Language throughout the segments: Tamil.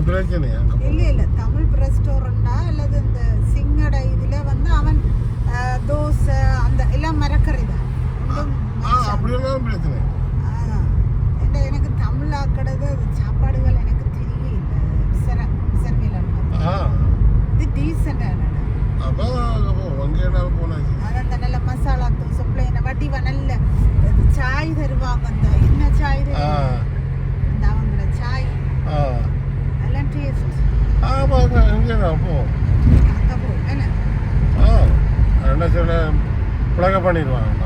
பிரச்சனையா? இல்லை தமிழ் ரெஸ்டாரண்டா அல்லது இந்த சிங்கட இதில் வந்து அவன் தோசை அந்த எல்லாம் மறக்கறி தான் அப்படியெல்லாம் பிரச்சனை. எனக்கு தமிழ் ஆக்கிறது சாப்பாடுகள் எனக்கு தெரியல. இது டீசெண்டான அப்போ வங்கியானாலும் போனாச்சு. அந்த நல்ல மசாலா தோசை பிள்ளைங்க வடிவா நல்ல சாய் தருவாங்க. அந்த என்ன சாய் அந்த அவங்கள சாய் எல்லாம் டேஸ்ட். எங்கே போ அங்கே போ என்ன என்ன சொல்ல புழக பண்ணிடுவாங்க.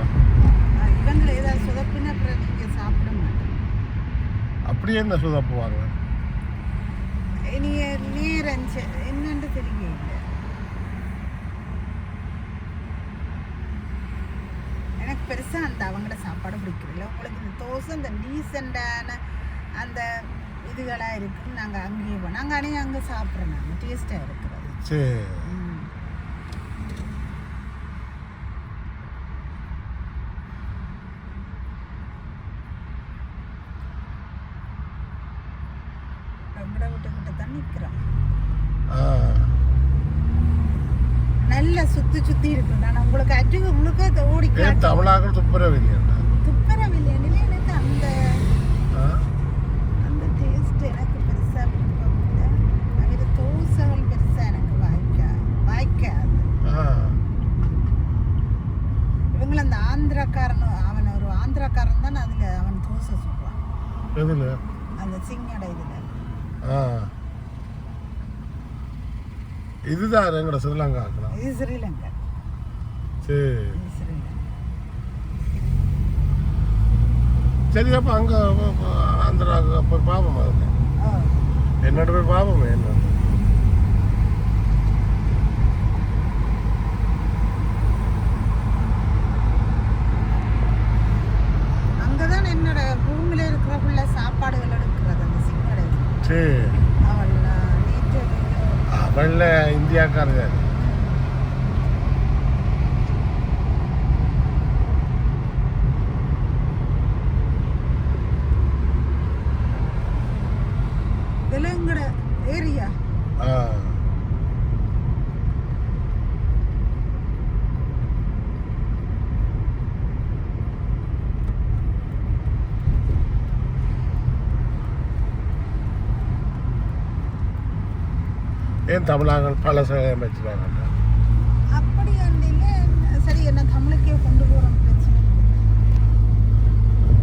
இவங்களை ஏதாவது சுதப்பினா அப்புறம் நீங்கள் சாப்பிட மாட்டேன். அப்படியே என்ன சுதப்புவாங்க? நேரம் என்னன்னு தெரியல. எனக்கு பெருசாக அந்த அவங்களோட சாப்பாடு பிடிக்கிறதில்ல. உங்களுக்கு இந்த தோசை இந்த டீசெண்டான அந்த இதுகளாக இருக்குன்னு நாங்கள் அங்கேயே போனோம். நாங்கள் அன்றைக்கி அங்கே சாப்பிட்றோம். நாங்கள் டேஸ்ட்டாக இருக்கிறது. சரி. எங்கட வீட்டுக்கிட்ட தான் நிற்கிறோம். நல்ல சுத்தி இருக்கு. நான் உங்களுக்கு அட்டுக்கு முழுக்க ஓடிக்கலாம். தமிழாக துப்புரவில்லை எனக்கு அந்த டேஸ்ட் எனக்கு பெருசாக பிடிக்கும். அது தோசைகள் பெருசாக எனக்கு வாய்க்காது. இவங்கள அந்த ஆந்திராக்காரன் அவன் ஒரு ஆந்திராக்காரன் தான் அதில் அவன் தோசை சொல்லுவான். அந்த சிங்கடை இதில் இதுதான் எங்கட ஸ்ரீலங்கா. இது ஸ்ரீலங்கா. சரி. அப்போ அங்கே ஆந்திராவுக்கு அப்போ பாவம் அது என்னோட போய் பாவமே என்ன அங்கதான் என்னோட ரூம்ல இருக்கிற சாப்பாடுகள் எடுக்கிறது அந்த சிங்கடை. சரி. அவள்ல இந்தியாக்காரங்க. தெலுங்கட ஏரியா. ஏன் தமிழாங்கள் பல சகம் வச்சுருவாங்க? அப்படி சரி என்ன தமிழுக்கே கொண்டு போகிறோம் பிரச்சனை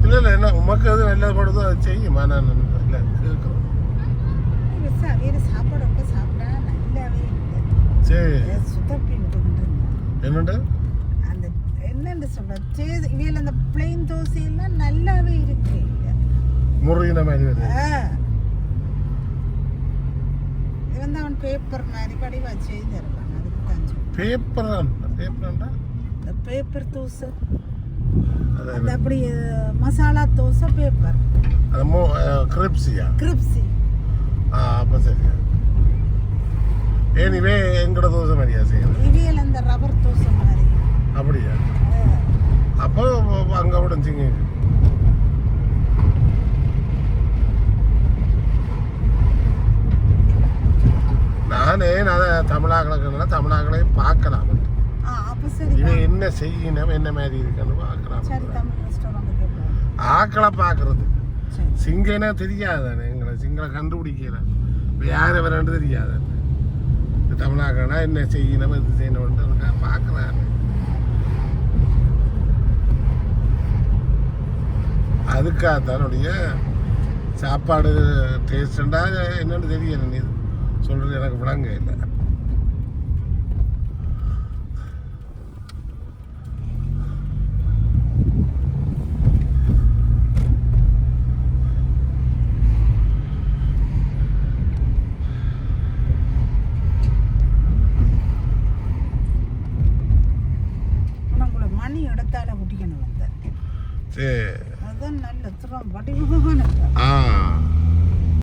இல்லை. என்ன உமக்கு அது நல்லது படுதோ அது செய்யுமா? நான் இல்லை கேட்குறேன். வேறு சாப்பாடு ரொம்ப சாப்பிட்டா நல்லாவே இல்லை. சரி. சுத்தப்பி என்னண்டு அந்த என்னென்னு சொல்கிறேன் இவையில் அந்த பிளெயின் தோசையெல்லாம் நல்லாவே இருக்கு. முருகின மாதிரி வருது. அவன் பேப்பர் மாதிரி படிவா செய்து தருவாங்க. அதுக்கு கொஞ்சம் பேப்பர் தோசை அது அப்படி மசாலா தோசை பேப்பர் கிரிப்ஸி. அப்போ சரி. ஏனிவே எங்கட தோசை மாதிரியா செய்யணும்? இவையில் அந்த ரப்பர் தோசை மாதிரி. அப்படியா? அப்போ அங்கே விட சிங்க நானே தமிழாக்களையும் பார்க்கலாம். இவன் என்ன செய்யணும் என்ன மாதிரி இருக்குன்னு பார்க்கலாம். ஆக்களை பார்க்கறது சிங்கனா தெரியாதானே. எங்களை சிங்களை கண்டுபிடிக்கல யார் வரன்னு தெரியாது. தமிழாக்கனா என்ன செய்யணும் இது செய்யணும்னு பார்க்குறாரு. அதுக்காகத்தானுடைய சாப்பாடு டேஸ்டா என்னன்னு தெரியல. நீ சொல்றது எனக்கு விளங்க இல்லை. மணி இடத்தால குட்டிக்கணும். சரி. அதான் நல்ல திறம் வடிவான